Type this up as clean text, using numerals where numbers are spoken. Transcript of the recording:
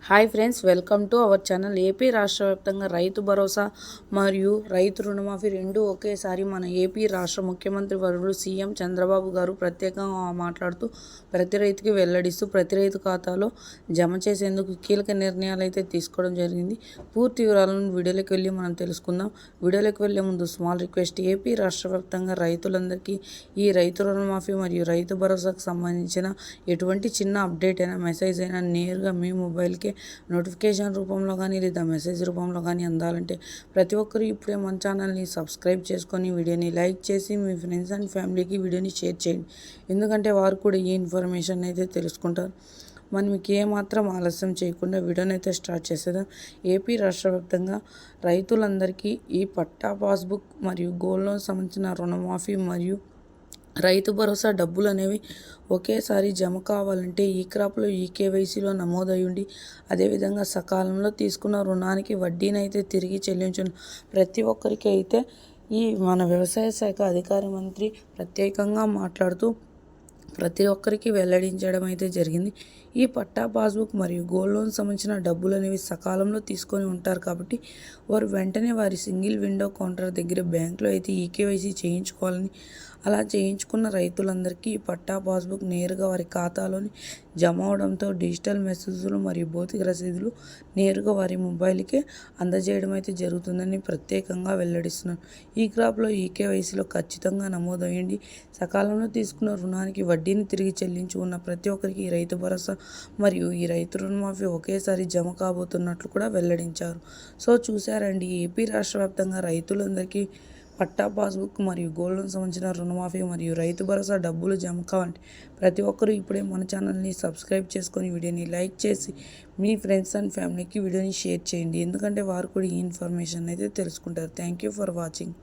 Hi friends, welcome to our channel. AP రాష్ట్ర వ్యాప్తంగా రైతు భరోసా మరియు రైతు రుణమాఫీ రెండు ఒకేసారి మన ఏపీ రాష్ట్ర ముఖ్యమంత్రి వర్యులు సీఎం చంద్రబాబు గారు ప్రత్యేకంగా మాట్లాడుతూ ప్రతి రైతుకి వెల్లడిస్తూ ప్రతి రైతు ఖాతాలో జమ చేసేందుకు కీలక నిర్ణయాలు అయితే తీసుకోవడం జరిగింది. పూర్తి వివరాలను వీడియోలోకి వెళ్ళి మనం తెలుసుకుందాం. వీడియోలోకి వెళ్ళే ముందు స్మాల్ రిక్వెస్ట్, ఏపీ రాష్ట్ర వ్యాప్తంగా రైతులందరికీ ఈ రైతు రుణమాఫీ మరియు రైతు భరోసాకు సంబంధించిన ఎటువంటి చిన్న అప్డేట్ అయినా మెసేజ్ అయినా నేరుగా మీ మొబైల్కి నోటిఫికేషన్ రూపంలో కానీ లేదా మెసేజ్ రూపంలో కానీ అందాలంటే ప్రతి ఒక్కరు ఇప్పుడే మన ఛానల్ని సబ్స్క్రైబ్ చేసుకొని వీడియోని లైక్ చేసి మీ ఫ్రెండ్స్ అండ్ ఫ్యామిలీకి వీడియోని షేర్ చేయండి. ఎందుకంటే వారు కూడా ఈ ఇన్ఫర్మేషన్ అయితే తెలుసుకుంటారు. మనం మీకు ఏమాత్రం ఆలస్యం చేయకుండా వీడియోని అయితే స్టార్ట్ చేసేద్దాం. ఏపీ రాష్ట్ర వ్యాప్తంగా రైతులందరికీ ఈ పట్టా పాస్బుక్ మరియు గోల్డ్ లోన్ సంబంధించిన రుణమాఫీ మరియు రైతు భరోసా డబ్బులు అనేవి ఒకేసారి జమ కావాలంటే ఈ క్రాప్లో కేవైసీలో నమోదై ఉండి అదేవిధంగా సకాలంలో తీసుకున్న రుణానికి వడ్డీనైతే తిరిగి చెల్లించిన ప్రతి ఒక్కరికి అయితే ఈ మన వ్యవసాయ శాఖ అధికారి మంత్రి ప్రత్యేకంగా మాట్లాడుతూ ప్రతి ఒక్కరికి వెల్లడించడం అయితే జరిగింది. ఈ పట్టా పాస్బుక్ మరియు గోల్డ్ లోన్ సంబంధించిన డబ్బులు అనేవి సకాలంలో తీసుకొని ఉంటారు కాబట్టి వారు వెంటనే వారి సింగిల్ విండో కౌంటర్ దగ్గర బ్యాంకులో అయితే కేవైసీ చేయించుకోవాలని, అలా చేయించుకున్న రైతులందరికీ ఈ పట్టా పాస్బుక్ నేరుగా వారి ఖాతాలోని జమ అవడంతో డిజిటల్ మెసేజ్లు మరియు భౌతిక రసీదులు నేరుగా వారి మొబైల్కే అందజేయడం అయితే జరుగుతుందని ప్రత్యేకంగా వెల్లడిస్తున్నారు. ఈ క్రాప్లో కేవైసీలో ఖచ్చితంగా నమోదయ్యండి సకాలంలో తీసుకున్న రుణానికి వడ్డీని తిరిగి చెల్లించి ఉన్న ప్రతి ఒక్కరికి ఈ రైతు భరోసా మరియు ఈ రైతు రుణమాఫీ ఒకేసారి జమ కాబోతున్నట్లు కూడా వెల్లడించారు. సో చూసారండి, ఏపీ రాష్ట్ర వ్యాప్తంగా రైతులందరికీ పట్టా పాస్బుక్ మరియు గోల్డ్ లోన్ సంబంధించిన రుణమాఫీ మరియు రైతు భరోసా డబ్బులు జమ కావాలంటే ప్రతి ఒక్కరూ ఇప్పుడే మన ఛానల్ని సబ్స్క్రైబ్ చేసుకొని వీడియోని లైక్ చేసి మీ ఫ్రెండ్స్ అండ్ ఫ్యామిలీకి వీడియోని షేర్ చేయండి. ఎందుకంటే వారు కూడా ఈ ఇన్ఫర్మేషన్ అయితే తెలుసుకుంటారు. Thank you for watching.